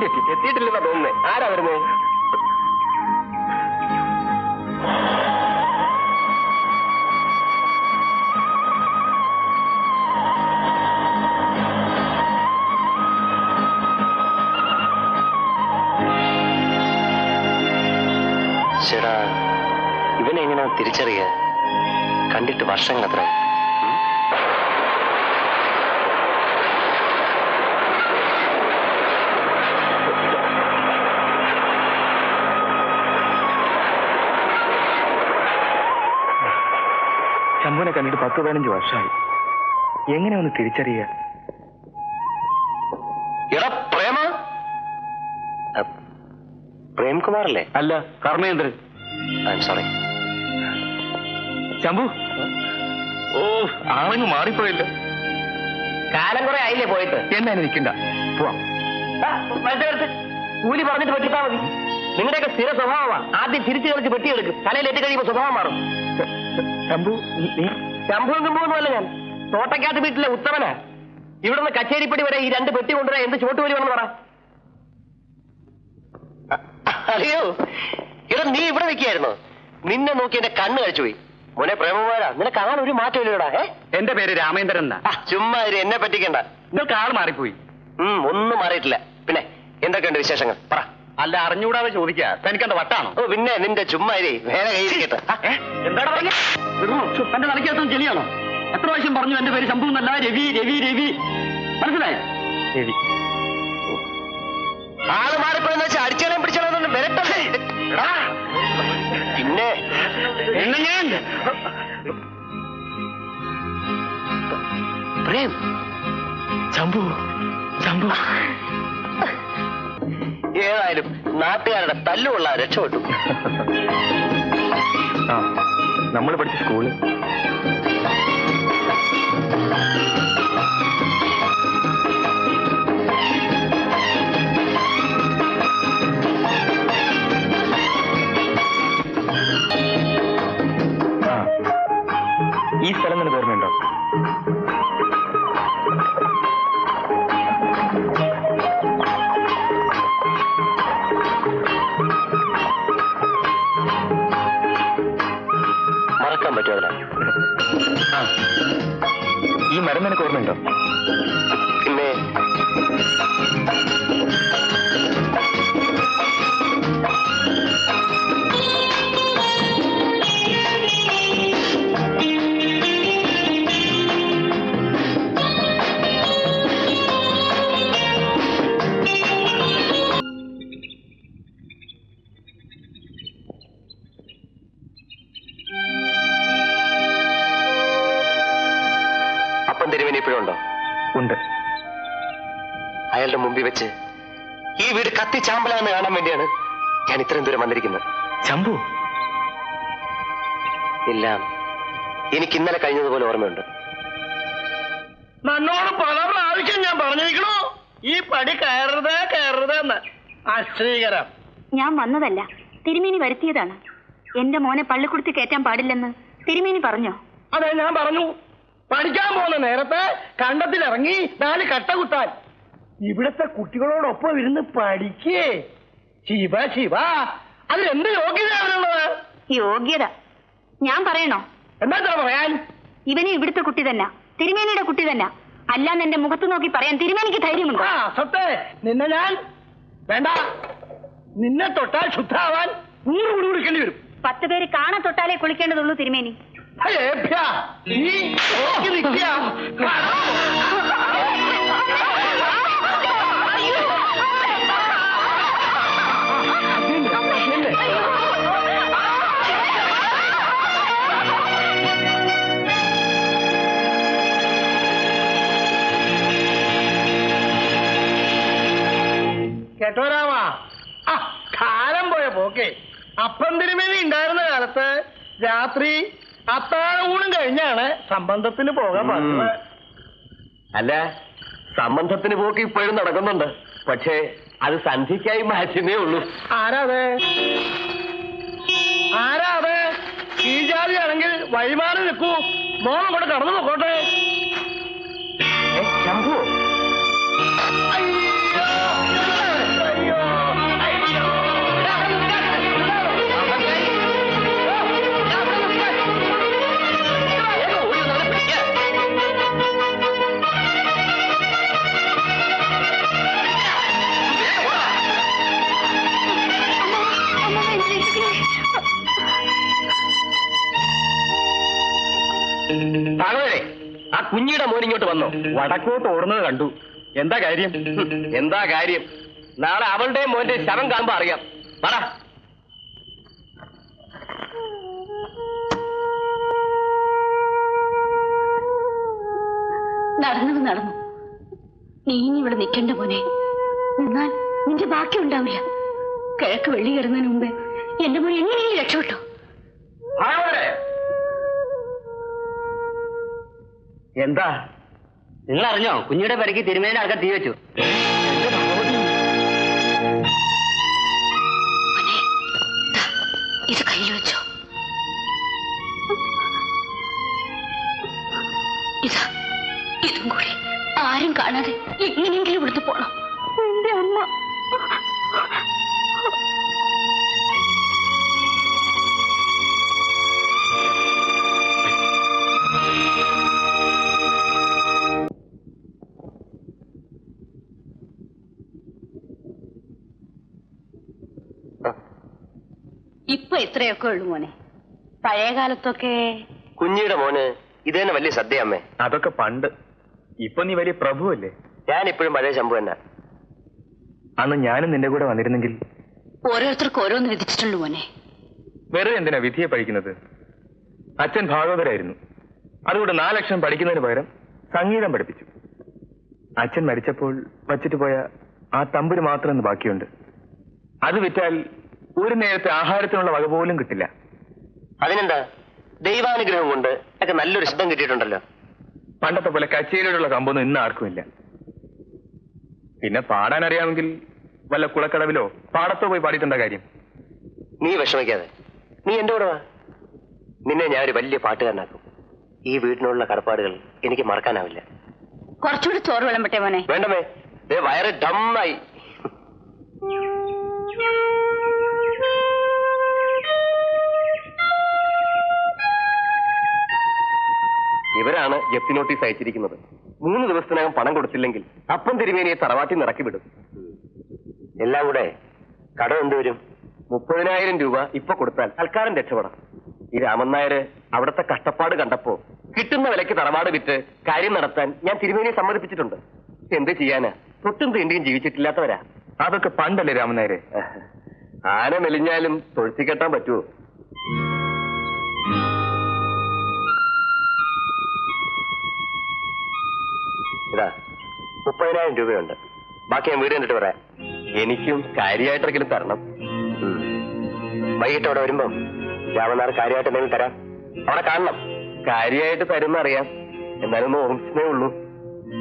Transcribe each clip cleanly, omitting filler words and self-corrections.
എത്തിയിട്ടില്ലെന്നാ തോന്നുന്നേ. ആരാ വരുന്നേ? ചേടാ, ഇവനെങ്ങനെ തിരിച്ചറിയുക? കണ്ടിട്ട് വർഷങ്ങൾ അത്ര. ശംഭുവിനെ കണ്ടിട്ട് 10-15 വർഷമായി. എങ്ങനെ ഒന്ന് തിരിച്ചറിയുക? എടാ പ്രേമ, പ്രേംകുമാർ അല്ലേ? അല്ല, കർമ്മേന്ദ്രൻ. സോറി. ശംഭു, ഓ ആളങ്ങ് മാറിപ്പോയില്ല. കാലം കുറെ ആയില്ലേ പോയിട്ട്. എന്നാ നിൽക്കണ്ട, പോവാം. കൂലി പറഞ്ഞിട്ട് പെട്ടിട്ടാ മതി. നിങ്ങളുടെയൊക്കെ സ്ഥിര സ്വഭാവമാണ്. ആദ്യം തിരിച്ചു കളിച്ച് പെട്ടിയെടുക്കും, തലയിലേറ്റ് കഴിയുമ്പോൾ സ്വഭാവം മാറും. ശംഭു, നീ ശംഭുവും കുമ്പൊന്നുമല്ല ഞാൻ. തോട്ടക്കാട്ട് വീട്ടിലെ ഉത്തമനാ. ഇവിടുന്ന് കച്ചേരിപ്പടി വരെ ഈ 2 പെട്ടി കൊണ്ടുവരാൻ എന്ത് ചോട്ടുവലി വേണമെന്ന് പറ. അയ്യോ, ഇവിടെ നീ ഇവിടെ നിൽക്കുകയായിരുന്നോ? നിന്നെ നോക്കി എന്റെ കണ്ണ് കഴിച്ചുപോയി. മോനെ പ്രേമകുമാരാ, നിനക്ക് കാണാൻ ഒരു മാറ്റമില്ലടാ. എന്റെ പേര് രാമേന്ദ്രൻ എന്നാ. ചുമ്മാ എന്നെ പറ്റിക്കണ്ട. നിങ്ങൾക്ക് ആള് മാറിപ്പോയി. ഒന്നും മാറിയിട്ടില്ല. പിന്നെ എന്തൊക്കെയുണ്ട് വിശേഷങ്ങൾ? പറ. അല്ല, അറിഞ്ഞുകൂടാതെ ചോദിക്കാ. തനിക്കെന്താ വട്ടാണോ? ഓ പിന്നെ, നിന്റെ ചുമ്മാ വേറെ കയ്യിരിക്കട്ടെ. എന്താണ് പറഞ്ഞ? എന്റെ തലയ്ക്കകത്തും ചെളിയാണോ? എത്ര പ്രാവശ്യം പറഞ്ഞു എന്റെ പേര് ശംഭു എന്നല്ല, രവി രവി രവി. മനസ്സിലായി? രവി. ആള് മാറിപ്പോയെന്ന് വെച്ചാൽ അടിച്ചാലും പിടിച്ചാലും വരട്ടല്ലേ? പിന്നെ ഞാൻ പ്രേം, ശംഭു ശംഭു. ഏതായാലും നാട്ടുകാരുടെ തല്ലുള്ള രക്ഷപ്പെട്ടു. ആ, നമ്മൾ പഠിച്ച സ്കൂള്. ഈ സ്ഥലം നിനക്ക് ഓർമ്മയുണ്ടോ? മറക്കാൻ പറ്റുമോ? ഈ മരം നിനക്ക് ഓർമ്മയുണ്ടോ? പിന്നെ തിരുമേനി ഇപ്പോഴും ഉണ്ടോ? ഉണ്ട്. അയാളുടെ മുമ്പിൽ വെച്ച് ഈ വീട് കത്തി ചാമ്പലാന്ന് കാണാൻ വേണ്ടിയാണ് ഞാൻ ഇത്രയും ദൂരം വന്നിരിക്കുന്നത്. ശംഭു, എല്ലാം എനിക്ക് ഇന്നലെ കഴിഞ്ഞതുപോലെ ഓർമ്മയുണ്ട്. നന്നോട് പല പ്രാവശ്യം ഞാൻ പറഞ്ഞിരിക്കണോ ഈ പടി കയറരുത് എന്ന്. അശ്രീകരം. ഞാൻ വന്നതല്ല, തിരുമേനി വരുത്തിയതാണ്. എന്റെ മോനെ പള്ളിക്കുടുത്തി കയറ്റാൻ പാടില്ലെന്ന് തിരുമേനി പറഞ്ഞോ? അതെ, ഞാൻ പറഞ്ഞു. പഠിക്കാൻ പോകുന്ന നേരത്തെ കണ്ടത്തിലിറങ്ങി 4 കട്ട കുത്താൻ. ഇവിടുത്തെ കുട്ടികളോടൊപ്പം ഇരുന്ന് പഠിക്കേ. ശിവ ശിവ, അതിലെന്ത് യോഗ്യതയാണുള്ളത്? യോഗ്യത ഞാൻ പറയണോ? എന്താ പറയാൻ? ഇവന് ഇവിടുത്തെ കുട്ടി തന്നെ, തിരുമേനിയുടെ കുട്ടി തന്നെ. അല്ലാന്ന് എന്റെ മുഖത്ത് നോക്കി പറയാൻ തിരുമേനിക്ക് ധൈര്യമുണ്ടോ? സത്തെ, നിന്നെ ഞാൻ വേണ്ട. നിന്നെ തൊട്ടാൽ ശുദ്ധാവാൻ 100 കുടി കുടിക്കേണ്ടി വരും. 10 പേര് കാണാൻ തൊട്ടാലേ കുളിക്കേണ്ടതുള്ളൂ തിരുമേനി. കേട്ടോ രാമാ, കാലം പോയ പോക്കെ. അപ്പം തിരുമേനി ഉണ്ടായിരുന്ന കാലത്ത് രാത്രി അത്താഴൂണും കഴിഞ്ഞാണ് സംബന്ധത്തിന് പോകാൻ പറഞ്ഞത്. അല്ല, സംബന്ധത്തിന് പോക്ക് ഇപ്പോഴും നടക്കുന്നുണ്ട്. പക്ഷേ അത് സന്ധ്യയ്ക്കായി മാറ്റുന്നേ ഉള്ളൂ. ആരാതെ ഈ ജാതിയാണെങ്കിൽ വഴിമാറി നിൽക്കൂ. മോളം കൂടെ കടന്നു നോക്കോട്ടെ. ശംഭു, അയ്യോ താങ്കളെ ആ കുഞ്ഞിയുടെ മോൻ ഇങ്ങോട്ട് വന്നോ? വടക്കോട്ട് ഓടുന്നത് കണ്ടു. എന്താ കാര്യം? എന്താ കാര്യം? നാളെ അവളുടെ മോന്റെ ശവം കാണുമ്പോ അറിയാം. പറ. നടന്നത് നടന്നു. നീ ഇനി ഇവിടെ നിൽക്കണ്ട മോനെ. എന്നാൽ നിന്റെ ബാക്കി ഉണ്ടാവില്ല. കിഴക്ക് വെള്ളി കയറുന്നതിന് മുമ്പേ എന്റെ മോൻ എങ്ങനെയെങ്കിലും രക്ഷപ്പെട്ടു. എന്താ നിങ്ങൾ അറിഞ്ഞോ? കുഞ്ഞിയുടെ പരിക്ക് തിരുമേനി ആൾക്കാർ തീ വെച്ചു. മോനെ, ദാ, ഇത് കയ്യിൽ വെച്ചോ. ഇതാ, ഇതും കൂടി ആരും കാണാതെ എങ്ങനെയെങ്കിലും ഇവിടുന്ന് പോണം. എന്റെ അമ്മ. ഇപ്പൊ ഇത്രയൊക്കെ ഉള്ളു മോനെ. പഴയ കാലത്തൊക്കെ കുഞ്ഞിയുടെ മോന് ഇത് തന്നെ വലിയ സദ്യയമ്മേ. അതൊക്കെ പണ്ട്. ഇപ്പൊ നീ വലിയ പ്രഭുവല്ലേ? ഞാനിപ്പോഴും പഴയ ശംഭു തന്നെ. അന്ന് ഞാനും നിന്റെ കൂടെ വന്നിരുന്നെങ്കിൽ. ഓരോരുത്തർക്ക് ഓരോന്ന് വിധിച്ചിട്ടുണ്ട് മോനെ. വെറുതെ എന്തിനാ വിധിയെ പഠിക്കുന്നത്? അച്ഛൻ ഭാഗവതരായിരുന്നു. അതുകൊണ്ട് 4 ലക്ഷം പഠിക്കുന്നതിന് പകരം സംഗീതം പഠിപ്പിച്ചു. അച്ഛൻ മരിച്ചപ്പോൾ വച്ചിട്ട് പോയ ആ തമ്പുര് മാത്രം ഇന്ന് ബാക്കിയുണ്ട്. അത് വിറ്റാൽ ഒരു നേരത്തെ ആഹാരത്തിനുള്ള വക പോലും കിട്ടില്ല. അതിനെന്താ, ദൈവാനുഗ്രഹം കൊണ്ട് ഒക്കെ നല്ലൊരു ശബ്ദം കിട്ടിയിട്ടുണ്ടല്ലോ. പണ്ടത്തെ പോലെ കച്ചേരിയോടുള്ള കമ്പൊന്നും ഇന്ന് ആർക്കുമില്ല. പിന്നെ പാടാൻ അറിയാമെങ്കിൽ വല്ല കുളക്കടവിലോ പാടത്തോ പോയി പാടിയിട്ടുണ്ട കാര്യം. നീ വിഷമിക്കാതെ, നീ എന്റെ കൂടെ വാ. നിന്നെ ഞാൻ ഒരു വലിയ പാട്ടുകാരനാക്കും. ഈ വീട്ടിനുള്ള കടപ്പാടുകൾ എനിക്ക് മറക്കാനാവില്ല. കുറച്ചുകൂടി ചോറ് വിളമ്പട്ടെ മോനെ? വേണ്ടമേ, വയറ് ഡമ്മായി. ഇവരാണ് ജപ്തി നോട്ടീസ് അയച്ചിരിക്കുന്നത്. 3 ദിവസത്തിനകം പണം കൊടുത്തില്ലെങ്കിൽ അപ്പം തിരുമേനിയെ തറവാട്ടി നിറക്കി വിടും. എല്ലാം കൂടെ കടം എന്തുവരും? 30,000 രൂപ ഇപ്പൊ കൊടുത്താൽ തൽക്കാലം രക്ഷപ്പെടാം. ഈ രാമൻ നായര് അവിടുത്തെ കഷ്ടപ്പാട് കണ്ടപ്പോ കിട്ടുന്ന വിലയ്ക്ക് തറവാട് വിറ്റ് കാര്യം നടത്താൻ ഞാൻ തിരുമേനിയെ സമ്മതിപ്പിച്ചിട്ടുണ്ട്. എന്ത് ചെയ്യാനാ? തൊട്ടും തീണ്ടിയും ജീവിച്ചിട്ടില്ലാത്തവരാ. അതൊക്കെ പണ്ടല്ലേ രാമൻ നായരെ? ആന മെലിഞ്ഞാലും തൊഴുത്തി കെട്ടാൻ പറ്റുമോ? ഇതാ 30,000 രൂപയുണ്ട്. ബാക്കി ഞാൻ വീട് കണ്ടിട്ട് പറയാം. എനിക്കും കാര്യമായിട്ടെങ്കിലും തരണം. വൈകിട്ട് അവിടെ വരുമ്പം രാമനാർ കാര്യമായിട്ട് എന്തെങ്കിലും തരാം. അവിടെ കാണണം. കാര്യമായിട്ട് തരുമെന്ന് അറിയാം. എന്നാലും ഒന്ന് ഓർമ്മിച്ചേ ഉള്ളൂ.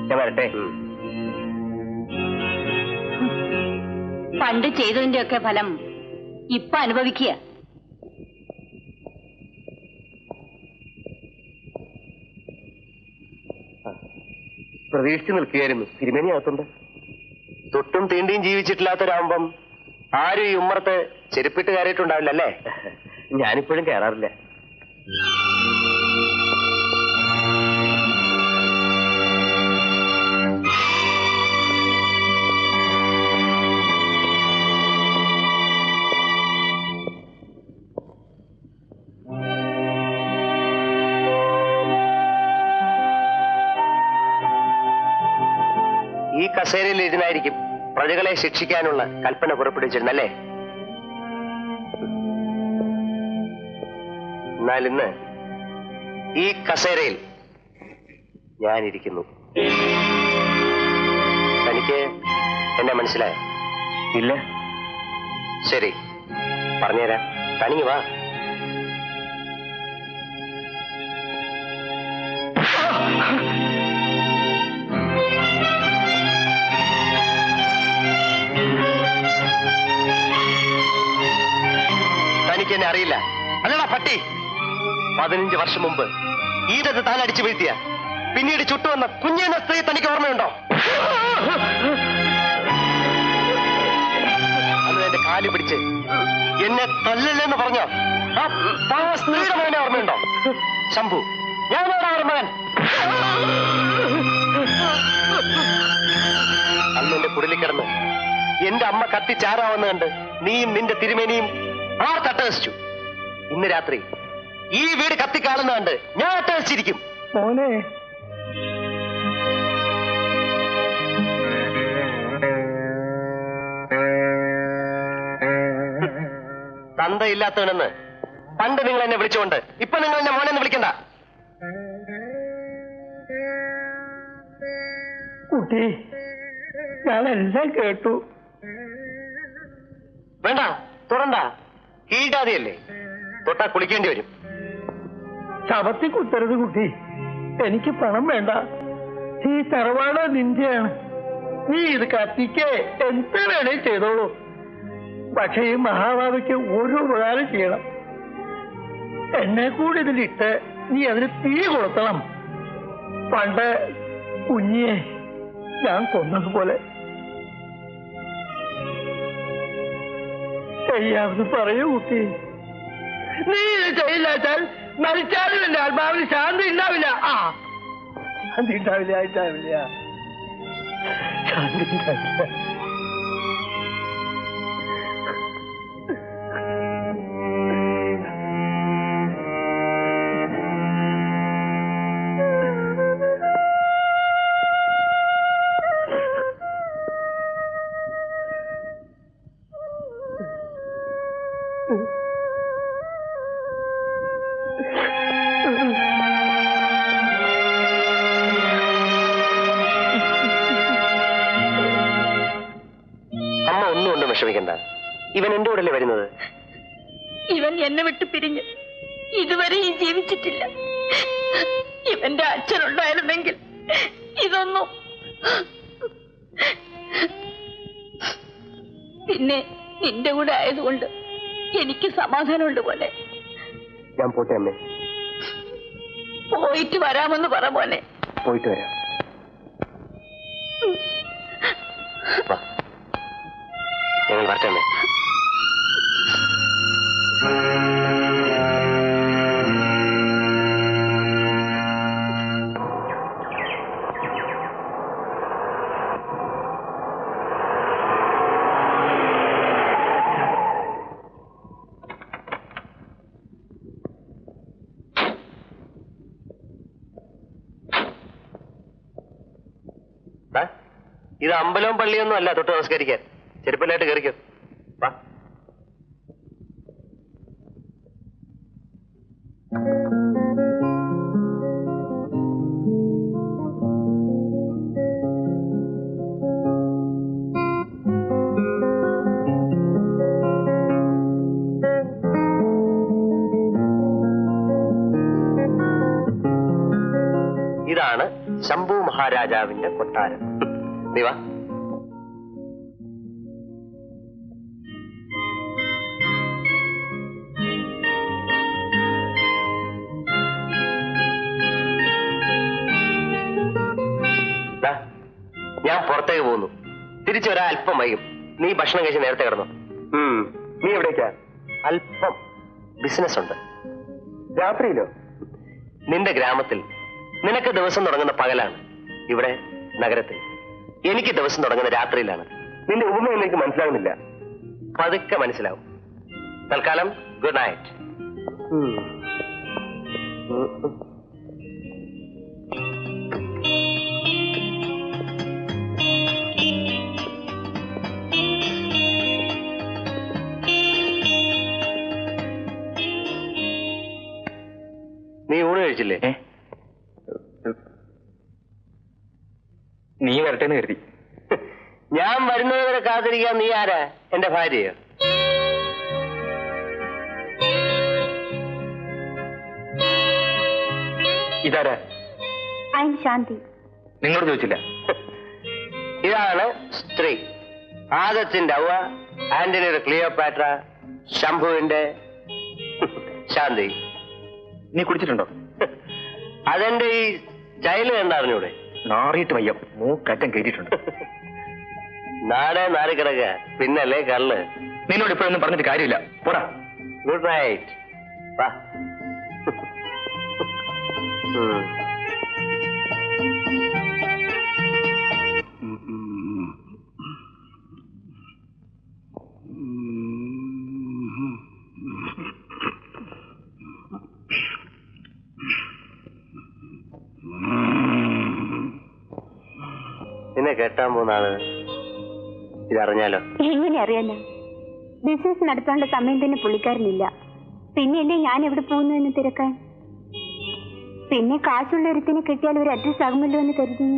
ഞാൻ വരട്ടെ. പണ്ട് ചെയ്തതിന്റെ ഒക്കെ ഫലം ഇപ്പൊ അനുഭവിക്കുക. പ്രതീക്ഷിച്ചു നിൽക്കുകയായിരുന്നു. തിരുമേനി അകത്തുണ്ട്. തൊട്ടും തീണ്ടിയും ജീവിച്ചിട്ടില്ലാത്തൊരാകുമ്പം ആരും ഈ ഉമ്മറത്ത് ചെരുപ്പിട്ട് കയറിയിട്ടുണ്ടാവില്ല അല്ലേ? ഞാനിപ്പോഴും കയറാറില്ല. ഈ കസേരയിൽ ഇരുന്നായിരിക്കും പ്രജകളെ ശിക്ഷിക്കാനുള്ള കൽപ്പന പുറപ്പെടുവിച്ചിരുന്നല്ലേ? എന്നാൽ ഇന്ന് ഈ കസേരയിൽ ഞാനിരിക്കുന്നു. തനിക്ക് എന്നെ മനസ്സിലായോ? ഇല്ല. ശരി, പറഞ്ഞുതരാം. തനിക്ക് വാ. തനിക്ക് എന്നെ അറിയില്ല അല്ലടാ പട്ടി. 15 വർഷം മുമ്പ് ഈരത്ത് താൻ അടിച്ചു വീഴ്ത്തിയ പിന്നീട് ചുട്ടുവന്ന കുഞ്ഞെന്ന സ്ത്രീ തനിക്ക് ഓർമ്മയുണ്ടോ? അന്ന് എന്റെ കാല് പിടിച്ച് എന്നെ തല്ലല്ലെന്ന് പറഞ്ഞോ ആ സ്ത്രീയുടെ മകനെ ഓർമ്മയുണ്ടോ? ശംഭു, ഞാനോടാ ഒരു മകൻ. അന്ന് എന്റെ കുടിലിൽ കിടന്ന് എന്റെ അമ്മ കത്തിച്ചാരാവെന്ന് കണ്ട് നീയും നിന്റെ തിരുമേനിയും തട്ടഹസിച്ചു. ഇന്ന് രാത്രി ഈ വീട് കത്തിക്കാളുന്ന കണ്ട് ഞാൻ അട്ടഹസിച്ചിരിക്കും. മോനെ. തന്തയില്ലാത്തവനെന്ന് പണ്ട് നിങ്ങൾ എന്നെ വിളിച്ചുകൊണ്ട് ഇപ്പൊ നിങ്ങൾ എന്നെ മോനെന്ന് വിളിക്കണ്ട. കുട്ടി, ഞാനെല്ലാം കേട്ടു. വേണ്ട, തൊടണ്ട. കീഴാതെയല്ലേ, തൊട്ടാ കുളിക്കേണ്ടി വരും. ശവത്തി കുത്തരുത് കുട്ടി. എനിക്ക് പണം വേണ്ട. ഈ തറവാട് നിന്റെയാണ്. നീ ഇത് കത്തിക്ക് എന്ത് വേണേ ചെയ്തോളൂ. പക്ഷെ ഈ മഹാഭാവിക്ക് ഒരു ഉപകാരം ചെയ്യണം. എന്നെ കൂടി ഇതിലിട്ട് നീ അതിന് തീ കൊളുത്തണം. പണ്ട് കുഞ്ഞിയെ ഞാൻ കൊന്നതുപോലെ. ചെയ്യാമെന്ന് പറയൂ കുട്ടി. നീ ഇത് ചെയ്യില്ല വെച്ചാൽ മരിച്ചാലും എന്റെ ആത്മാവിന് ശാന്തി ഉണ്ടാവില്ല. ശാന്തി ഉണ്ടാവില്ല. ശാന്തി ഉണ്ടാവില്ല. അമ്മ ഒന്നും കൊണ്ട് വിഷമിക്കണ്ട. ഇവൻ എന്റെ കൂടെ വരുന്നത്. ഇവൻ എന്നെ വിട്ട് പിരിഞ്ഞ് ഇതുവരെയും ജീവിച്ചിട്ടില്ല. ഇവന്റെ അച്ഛനുണ്ടായിരുന്നെങ്കിൽ ഇതൊന്നും. പിന്നെ നിന്റെ കൂടെ ആയതുകൊണ്ട് എനിക്ക് സമാധാനമുണ്ട് പോലെ. ഞാൻ പോട്ടെ അമ്മേ. പോയിട്ട് വരാമെന്ന് പറ പോലെ. പോയിട്ട് വരാം. ഞങ്ങൾ വരട്ടെ അമ്മേ. ഇത് അമ്പലവും പള്ളിയൊന്നും അല്ല തൊട്ട് നമസ്കരിക്കാൻ. ചെരുപ്പല്ലായിട്ട് കയറിക്കോ. വാ. ഇതാണ് ശംഭു മഹാരാജാവിന്റെ കൊട്ടാരം. നീ വാ. ഞാൻ പുറത്തേക്ക് പോകുന്നു. തിരിച്ചു വരാൻ അല്പം വൈകും. നീ ഭക്ഷണം കഴിച്ച് നേരത്തെ കിടന്നു. നീ എവിടേക്കാ? അല്പം ബിസിനസ് ഉണ്ട്. രാത്രിയിലോ? നിന്റെ ഗ്രാമത്തിൽ നിനക്ക് ദിവസം തുടങ്ങുന്ന പകലാണ്. ഇവിടെ നഗരത്തിൽ എനിക്ക് ദിവസം തുടങ്ങുന്ന രാത്രിയിലാണ്. നിന്റെ ഉപമ എനിക്ക് മനസ്സിലാകുന്നില്ല. പതുക്കെ മനസ്സിലാവും. തൽക്കാലം ഗുഡ് നൈറ്റ്. നീ ഊണ് കഴിച്ചില്ലേ? നീ വരട്ടെന്ന് കരുതി. ഞാൻ വരുന്നവരെ കാത്തിരിക്കാൻ നീ ആരാ? എന്റെ ഭാര്യയോ? ഇതാരാ? ശാന്തി. നിങ്ങളോട് ചോദിച്ചില്ല? ഇതാണ് സ്ത്രീ. ആദത്തിന്റെ അവ, ആന്റണിയുടെ ക്ലിയോപാട്ര, ശംഭുവിന്റെ ശാന്തി. നീ കുടിച്ചിട്ടുണ്ടോ? അതെന്റെ ഈ സ്റ്റൈല് കണ്ടറിഞ്ഞൂടെ? നാറിയിട്ട് വയ്യ, മൂക്കറ്റം കയറ്റിയിട്ടുണ്ട്. നാടേ നാറിക്കിടക്ക, പിന്നല്ലേ കള്ള്. നിന്നോട് ഇപ്പോഴൊന്നും പറഞ്ഞിട്ട് കാര്യമില്ല. പോടാ. Good night. വാ. എന്നെ കെട്ടാൻ പോകുന്ന ആള് ഇതറിഞ്ഞാലോ? എങ്ങനെ അറിയാലോ? ബിസിനസ് നടത്താനുള്ള സമയം തന്നെ പുള്ളിക്കാരനില്ല. പിന്നെയല്ലേ ഞാൻ എവിടെ പോകുന്നു എന്ന് തിരക്കാൻ. പിന്നെ കാശുള്ള ഒരുത്തിനെ കിട്ടിയാൽ ഒരു അഡ്രസ് ആകുമല്ലോ എന്ന് കരുതി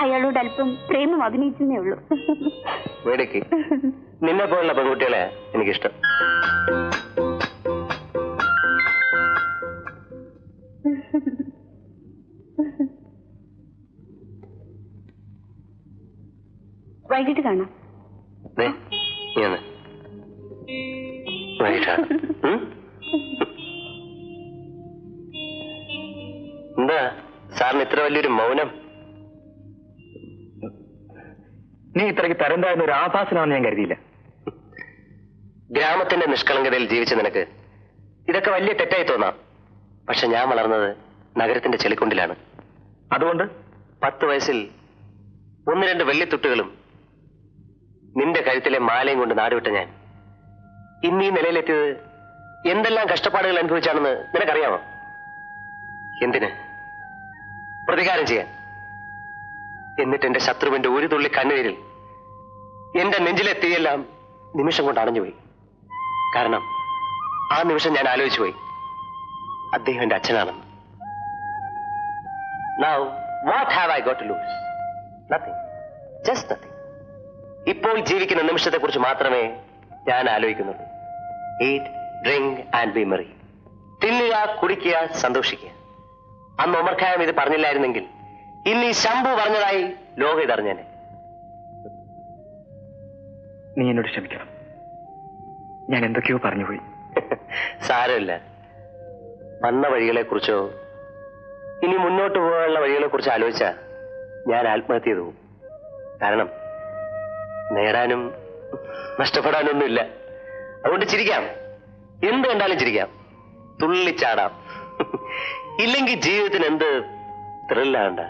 അയാളോട് അല്പം പ്രേമം അഭിനയിച്ചേ ഉള്ളൂ. നിന്നെ പോലുള്ള പെൺകുട്ടികളെ എനിക്കിഷ്ടം. വൈകിട്ട് കാണാം. എന്താ സാറിന് ഇത്ര വലിയൊരു മൗനം? നീ ഇത്രയ്ക്ക് തരം താഴ്ന്ന ഒരു ആഭാസനാണെന്ന് ഞാൻ കരുതിയില്ല. ഗ്രാമത്തിന്റെ നിഷ്കളങ്കതയിൽ ജീവിച്ച നിനക്ക് ഇതൊക്കെ വലിയ തെറ്റായി തോന്നാം. പക്ഷെ ഞാൻ വളർന്നത് നഗരത്തിന്റെ ചെളിക്കുണ്ടിലാണ്. അതുകൊണ്ട് 10 വയസ്സിൽ 1-2 വെള്ളിത്തുട്ടുകളും നിന്റെ കഴുത്തിലെ മാലയും കൊണ്ട് നാടുവിട്ട ഞാൻ ഇന്ന് ഈ നിലയിലെത്തിയത് എന്തെല്ലാം കഷ്ടപ്പാടുകൾ അനുഭവിച്ചാണെന്ന് നിനക്കറിയാമോ? എന്തിന്? പ്രതികാരം ചെയ്യാൻ. എന്നിട്ട് എന്റെ ശത്രുവിന്റെ ഒരു തുള്ളി കണ്ണുനീരിൽ എന്റെ നെഞ്ചിലെ തീയെല്ലാം നിമിഷം കൊണ്ട് അണഞ്ഞുപോയി. കാരണം ആ നിമിഷം ഞാൻ ആലോചിച്ചു പോയി, അദ്ദേഹം എന്റെ അച്ഛനാണെന്ന്. Now, what have I got to lose? Nothing. Just nothing. ഇപ്പോൾ ജീവിക്കുന്ന നിമിഷത്തെ കുറിച്ച് മാത്രമേ ഞാൻ ആലോചിക്കുന്നുള്ളൂ. Eat, drink and be merry. തിന്നുക, കുടിക്കുക, സന്തോഷിക്കുക. അന്ന് ഒമർ ഖായം ഇത് പറഞ്ഞില്ലായിരുന്നെങ്കിൽ ഇന്ന് ഈ ശംഭു പറഞ്ഞതായി ലോകം ഇതറിഞ്ഞേനെ. നീ എന്നോട് ക്ഷമിക്കണം. ഞാൻ എന്തൊക്കെയോ പറഞ്ഞുപോയി. സാരമില്ല. വന്ന വഴികളെ കുറിച്ചോ ഇനി മുന്നോട്ട് പോകാനുള്ള വഴികളെ കുറിച്ച് ആലോചിച്ചാ ഞാൻ ആത്മഹത്യ ചെയ്തു പോകും. കാരണം നേടാനും നഷ്ടപ്പെടാനൊന്നുമില്ല. അതുകൊണ്ട് ചിരിക്കാം, എന്ത് കണ്ടാലും ചിരിക്കാം, തുള്ളിച്ചാടാം. ഇല്ലെങ്കിൽ ജീവിതത്തിന് എന്ത് ത്രില്ലാണ്.